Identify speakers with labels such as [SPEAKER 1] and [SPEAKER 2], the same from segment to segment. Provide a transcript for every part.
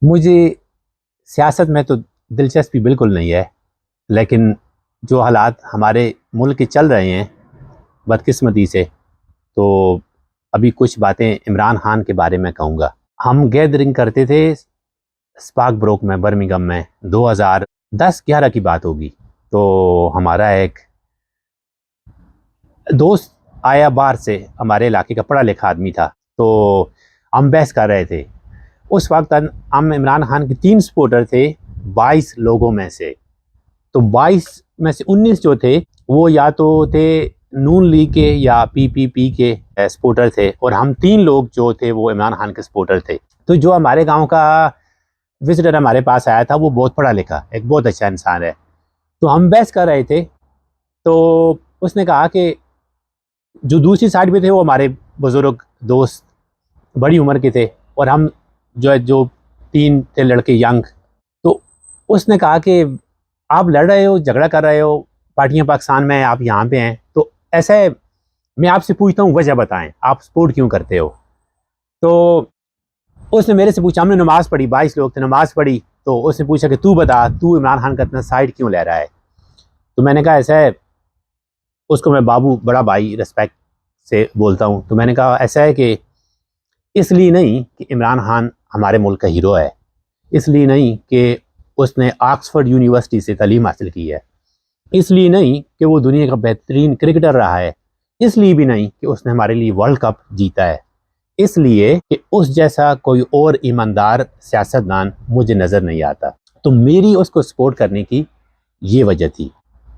[SPEAKER 1] مجھے سیاست میں تو دلچسپی بالکل نہیں ہے، لیکن جو حالات ہمارے ملک کے چل رہے ہیں بدقسمتی سے، تو ابھی کچھ باتیں عمران خان کے بارے میں کہوں گا۔ ہم گیدرنگ کرتے تھے اسپاک بروک میں، برمنگھم میں، 2010-11 کی بات ہوگی۔ تو ہمارا ایک دوست آیا باہر سے، ہمارے علاقے کا پڑھا لکھا آدمی تھا، تو ہم بحث کر رہے تھے۔ اس وقت ہم عمران خان کے 3 سپورٹر تھے 22 لوگوں میں سے۔ تو 22 میں سے 19 جو تھے وہ یا تو تھے نون لیگ کے یا PPP کے سپورٹر تھے، اور ہم 3 لوگ جو تھے وہ عمران خان کے سپورٹر تھے۔ تو جو ہمارے گاؤں کا وزٹر ہمارے پاس آیا تھا وہ بہت پڑھا لکھا، ایک بہت اچھا انسان ہے۔ تو ہم بحث کر رہے تھے، تو اس نے کہا کہ جو دوسری سائڈ پہ تھے وہ ہمارے بزرگ دوست بڑی عمر کے تھے، اور ہم جو 3 تھے لڑکے ینگ۔ تو اس نے کہا کہ آپ لڑ رہے ہو، جھگڑا کر رہے ہو، پارٹیاں پاکستان میں، آپ یہاں پہ ہیں، تو ایسا ہے میں آپ سے پوچھتا ہوں وجہ بتائیں، آپ سپورٹ کیوں کرتے ہو؟ تو اس نے میرے سے پوچھا، ہم نے نماز پڑھی، 22 لوگ تھے، نماز پڑھی، تو اس نے پوچھا کہ تو بتا، تو عمران خان کا اتنا سائڈ کیوں لے رہا ہے؟ تو میں نے کہا ایسا ہے، اس کو میں بابو بڑا بھائی رسپیکٹ سے بولتا ہوں، تو میں نے کہا ایسا ہے کہ اس لیے نہیں کہ عمران خان ہمارے ملک کا ہیرو ہے، اس لیے نہیں کہ اس نے آکسفورڈ یونیورسٹی سے تعلیم حاصل کی ہے، اس لیے نہیں کہ وہ دنیا کا بہترین کرکٹر رہا ہے، اس لیے بھی نہیں کہ اس نے ہمارے لیے ورلڈ کپ جیتا ہے، اس لیے کہ اس جیسا کوئی اور ایماندار سیاستدان مجھے نظر نہیں آتا۔ تو میری اس کو سپورٹ کرنے کی یہ وجہ تھی۔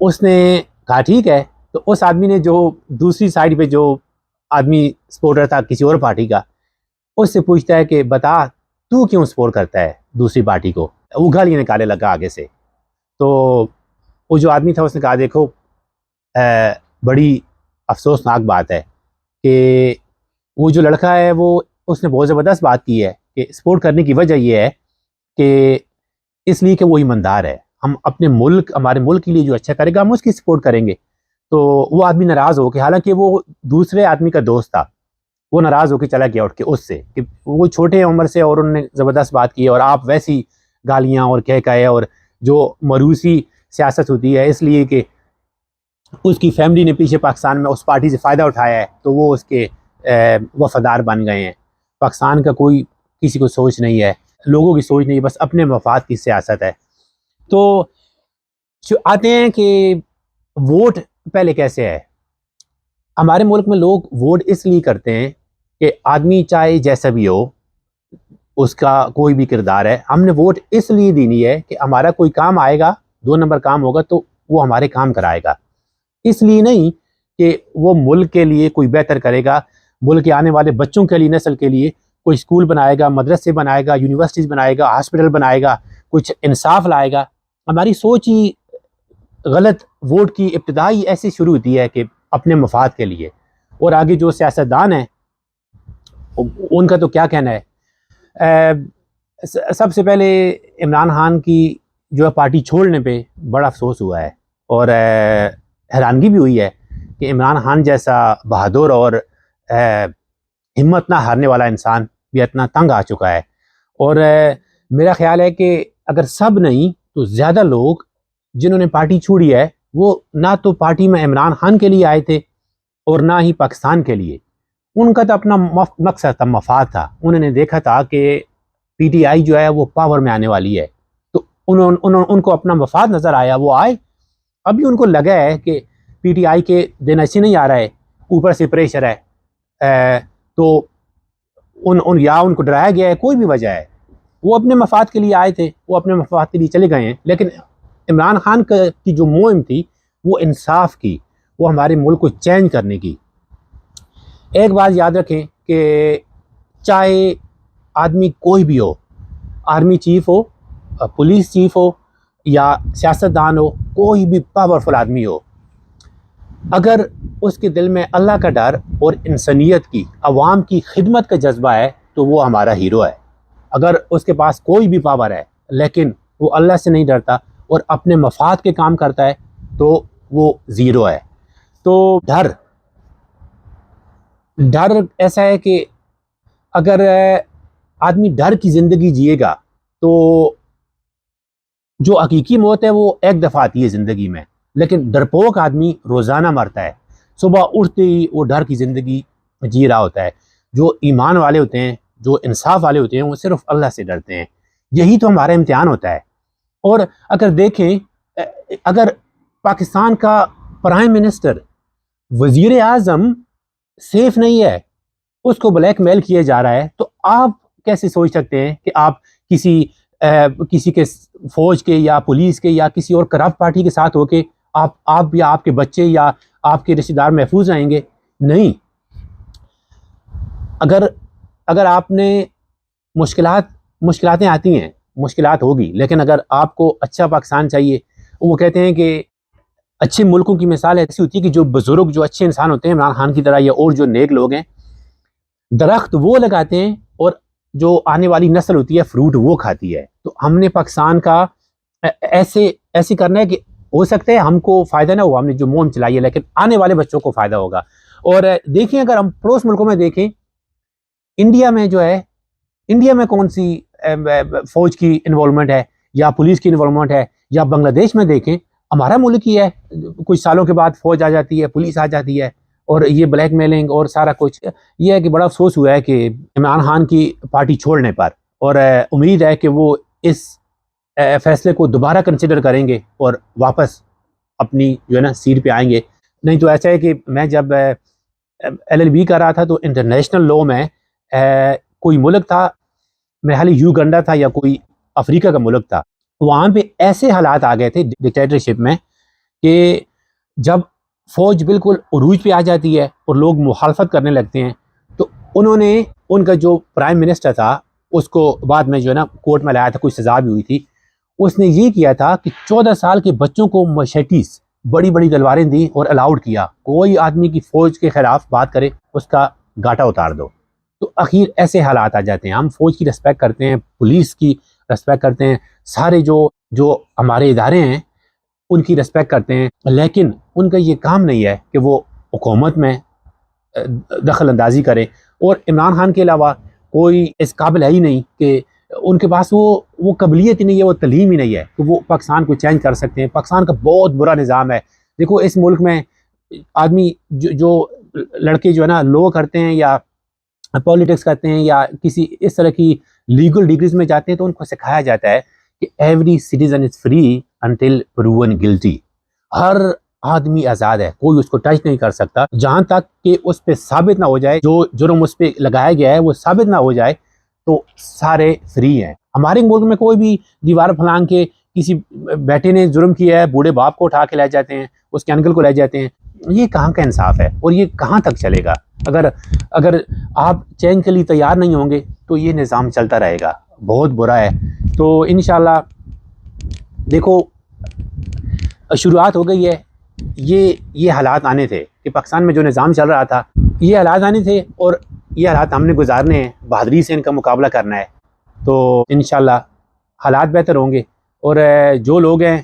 [SPEAKER 1] اس نے کہا ٹھیک ہے، تو اس آدمی نے جو دوسری سائڈ پہ جو آدمی سپورٹر تھا کسی اور پارٹی کا، اس سے پوچھتا ہے کہ بتا تو کیوں سپورٹ کرتا ہے دوسری پارٹی کو؟ وہ گالیاں نکالنے لگا آگے سے۔ تو وہ جو آدمی تھا اس نے کہا دیکھو بڑی افسوسناک بات ہے کہ وہ جو لڑکا ہے وہ اس نے بہت زبردست بات کی ہے کہ سپورٹ کرنے کی وجہ یہ ہے کہ اس لیے کہ وہ ایماندار ہے، ہم اپنے ملک، ہمارے ملک کے لیے جو اچھا کرے گا ہم اس کی سپورٹ کریں گے۔ تو وہ آدمی ناراض ہو کے، حالانکہ وہ دوسرے آدمی کا دوست تھا، وہ ناراض ہو کے چلا گیا اٹھ کے اس سے، کہ وہ چھوٹے عمر سے اور انہوں نے زبردست بات کی، اور آپ ویسی گالیاں اور کہے اور جو مروسی سیاست ہوتی ہے، اس لیے کہ اس کی فیملی نے پیچھے پاکستان میں اس پارٹی سے فائدہ اٹھایا ہے تو وہ اس کے وفادار بن گئے ہیں۔ پاکستان کا کوئی کسی کو سوچ نہیں ہے، لوگوں کی سوچ نہیں ہے، بس اپنے مفاد کی سیاست ہے۔ تو آتے ہیں کہ ووٹ پہلے کیسے ہے؟ ہمارے ملک میں لوگ ووٹ اس لیے کرتے ہیں کہ آدمی چاہے جیسا بھی ہو، اس کا کوئی بھی کردار ہے، ہم نے ووٹ اس لیے دینی ہے کہ ہمارا کوئی کام آئے گا، 2 نمبر کام ہوگا تو وہ ہمارے کام کرائے گا، اس لیے نہیں کہ وہ ملک کے لیے کوئی بہتر کرے گا، ملک کے آنے والے بچوں کے لیے، نسل کے لیے کوئی اسکول بنائے گا، مدرسے بنائے گا، یونیورسٹیز بنائے گا، ہاسپٹل بنائے گا، کچھ انصاف لائے گا۔ ہماری سوچ ہی غلط، ووٹ کی ابتدا ہی ایسی شروع ہوتی ہے کہ اپنے مفاد کے لیے، اور آگے جو سیاستدان ہیں ان کا تو کیا کہنا ہے۔ سب سے پہلے عمران خان کی جو ہے پارٹی چھوڑنے پہ بڑا افسوس ہوا ہے، اور حیرانگی بھی ہوئی ہے کہ عمران خان جیسا بہادر اور ہمت نہ ہارنے والا انسان بھی اتنا تنگ آ چکا ہے۔ اور میرا خیال ہے کہ اگر سب نہیں تو زیادہ لوگ جنہوں نے پارٹی چھوڑی ہے وہ نہ تو پارٹی میں عمران خان کے لیے آئے تھے اور نہ ہی پاکستان کے لیے، ان کا تو اپنا مقصد تھا، مفاد تھا، انہوں نے دیکھا تھا کہ PTI جو ہے وہ پاور میں آنے والی ہے، تو ان کو اپنا مفاد نظر آیا، وہ آئے۔ ابھی ان کو لگا ہے کہ PTI کے دن ایسے نہیں آ رہا ہے، اوپر سے پریشر ہے، تو یا ان کو ڈرایا گیا ہے، کوئی بھی وجہ ہے، وہ اپنے مفاد کے لیے آئے تھے، وہ اپنے مفاد کے لیے چلے گئے ہیں۔ لیکن عمران خان کی جو مہم تھی وہ انصاف کی، وہ ہمارے ملک کو چینج کرنے کی۔ ایک بات یاد رکھیں کہ چاہے آدمی کوئی بھی ہو، آرمی چیف ہو، پولیس چیف ہو، یا سیاستدان ہو، کوئی بھی پاورفل آدمی ہو، اگر اس کے دل میں اللہ کا ڈر اور انسانیت کی، عوام کی خدمت کا جذبہ ہے تو وہ ہمارا ہیرو ہے۔ اگر اس کے پاس کوئی بھی پاور ہے لیکن وہ اللہ سے نہیں ڈرتا اور اپنے مفاد کے کام کرتا ہے تو وہ زیرو ہے۔ تو ڈر ایسا ہے کہ اگر آدمی ڈر کی زندگی جیے گا تو جو حقیقی موت ہے وہ ایک دفعہ آتی ہے زندگی میں، لیکن ڈرپوک آدمی روزانہ مرتا ہے، صبح اٹھتے ہی وہ ڈر کی زندگی جی رہا ہوتا ہے۔ جو ایمان والے ہوتے ہیں، جو انصاف والے ہوتے ہیں، وہ صرف اللہ سے ڈرتے ہیں۔ یہی تو ہمارا امتحان ہوتا ہے۔ اور اگر دیکھیں، اگر پاکستان کا پرائم منسٹر، وزیر اعظم سیف نہیں ہے، اس کو بلیک میل کیا جا رہا ہے، تو آپ کیسے سوچ سکتے ہیں کہ آپ کسی کے فوج کے یا پولیس کے یا کسی اور کرپٹ پارٹی کے ساتھ ہو کے آپ یا آپ کے بچے یا آپ کے رشتہ دار محفوظ رہیں گے؟ نہیں۔ اگر آپ نے مشکلاتیں آتی ہیں، مشکلات ہوگی، لیکن اگر آپ کو اچھا پاکستان چاہیے، وہ کہتے ہیں کہ اچھے ملکوں کی مثال ایسی ہوتی ہے کہ جو بزرگ، جو اچھے انسان ہوتے ہیں، عمران خان کی طرح یا اور جو نیک لوگ ہیں، درخت وہ لگاتے ہیں اور جو آنے والی نسل ہوتی ہے فروٹ وہ کھاتی ہے۔ تو ہم نے پاکستان کا ایسے کرنا ہے کہ ہو سکتا ہے ہم کو فائدہ نہ ہوا، ہم نے جو مہم چلائی ہے، لیکن آنے والے بچوں کو فائدہ ہوگا۔ اور دیکھیں، اگر ہم پڑوس ملکوں میں دیکھیں، انڈیا میں جو ہے، انڈیا میں کون سی فوج کی انوالومنٹ ہے یا پولیس کی انوالومنٹ ہے؟ یا بنگلہ دیش میں دیکھیں، ہمارا ملک ہی ہے، کچھ سالوں کے بعد فوج آ جاتی ہے، پولیس آ جاتی ہے، اور یہ بلیک میلنگ اور سارا کچھ۔ یہ ہے کہ بڑا افسوس ہوا ہے کہ عمران خان کی پارٹی چھوڑنے پر، اور امید ہے کہ وہ اس فیصلے کو دوبارہ کنسیڈر کریں گے اور واپس اپنی جو ہے نا سیٹ پہ آئیں گے۔ نہیں تو ایسا ہے کہ میں جب LLB کر رہا تھا تو انٹرنیشنل لاء میں کوئی ملک تھا، میرے خیال یوگنڈا تھا یا کوئی افریقہ کا ملک تھا، وہاں پہ ایسے حالات آ گئے تھے ڈکٹیٹرشپ میں کہ جب فوج بالکل عروج پہ آ جاتی ہے اور لوگ مخالفت کرنے لگتے ہیں، تو ان کا جو پرائم منسٹر تھا، اس کو بعد میں جو ہے نا کورٹ میں لایا تھا، کوئی سزا بھی ہوئی تھی۔ اس نے یہ کیا تھا کہ 14 سال کے بچوں کو مشیٹیز، بڑی بڑی تلواریں دی اور الاؤڈ کیا، کوئی آدمی کی فوج کے خلاف بات کرے اس کا گاٹا اتار دو۔ تو اخیر ایسے حالات آ جاتے ہیں۔ ہم فوج کی ریسپیکٹ کرتے ہیں، پولیس کی ریسپیکٹ کرتے ہیں، سارے جو ہمارے ادارے ہیں ان کی ریسپیکٹ کرتے ہیں، لیکن ان کا یہ کام نہیں ہے کہ وہ حکومت میں دخل اندازی کرے۔ اور عمران خان کے علاوہ کوئی اس قابل ہے ہی نہیں کہ ان کے پاس وہ قابلیت ہی نہیں ہے، وہ تعلیم ہی نہیں ہے کہ وہ پاکستان کو چینج کر سکتے ہیں۔ پاکستان کا بہت برا نظام ہے۔ دیکھو، اس ملک میں آدمی جو لڑکے جو ہے نا لو کرتے ہیں یا پالیٹکس کرتے ہیں یا کسی اس طرح کی لیگل ڈگریز میں جاتے ہیں، تو ان کو سکھایا جاتا ہے کہ every citizen is free until proven guilty. ہر آدمی آزاد ہے، کوئی اس کو ٹچ نہیں کر سکتا جہاں تک کہ اس پہ ثابت نہ ہو جائے، جو جرم اس پہ لگایا گیا ہے وہ ثابت نہ ہو جائے، تو سارے فری ہیں۔ ہمارے ملک میں کوئی بھی دیوار پھلانگ کے کسی بیٹے نے جرم کیا ہے، بوڑھے باپ کو اٹھا کے لے جاتے ہیں، اس کے انکل کو لے جاتے ہیں۔ یہ کہاں کا انصاف ہے اور یہ کہاں تک چلے گا؟ اگر آپ چینج کے لیے تیار نہیں ہوں گے تو یہ نظام چلتا رہے گا، بہت برا ہے۔ تو انشاءاللہ دیکھو، شروعات ہو گئی ہے۔ یہ حالات آنے تھے کہ پاکستان میں جو نظام چل رہا تھا، یہ حالات آنے تھے، اور یہ حالات ہم نے گزارنے ہیں، بہادری سے ان کا مقابلہ کرنا ہے۔ تو انشاءاللہ حالات بہتر ہوں گے، اور جو لوگ ہیں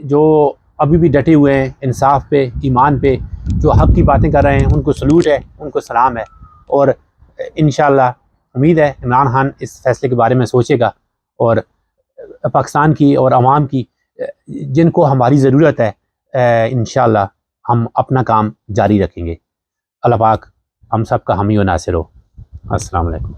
[SPEAKER 1] جو ابھی بھی ڈٹے ہوئے ہیں انصاف پہ، ایمان پہ، جو حق کی باتیں کر رہے ہیں، ان کو سلوٹ ہے، ان کو سلام ہے۔ اور انشاءاللہ امید ہے عمران خان اس فیصلے کے بارے میں سوچے گا، اور پاکستان کی اور عوام کی جن کو ہماری ضرورت ہے، انشاءاللہ ہم اپنا کام جاری رکھیں گے۔ اللہ پاک ہم سب کا حامی و ناصر ہو۔ السلام علیکم۔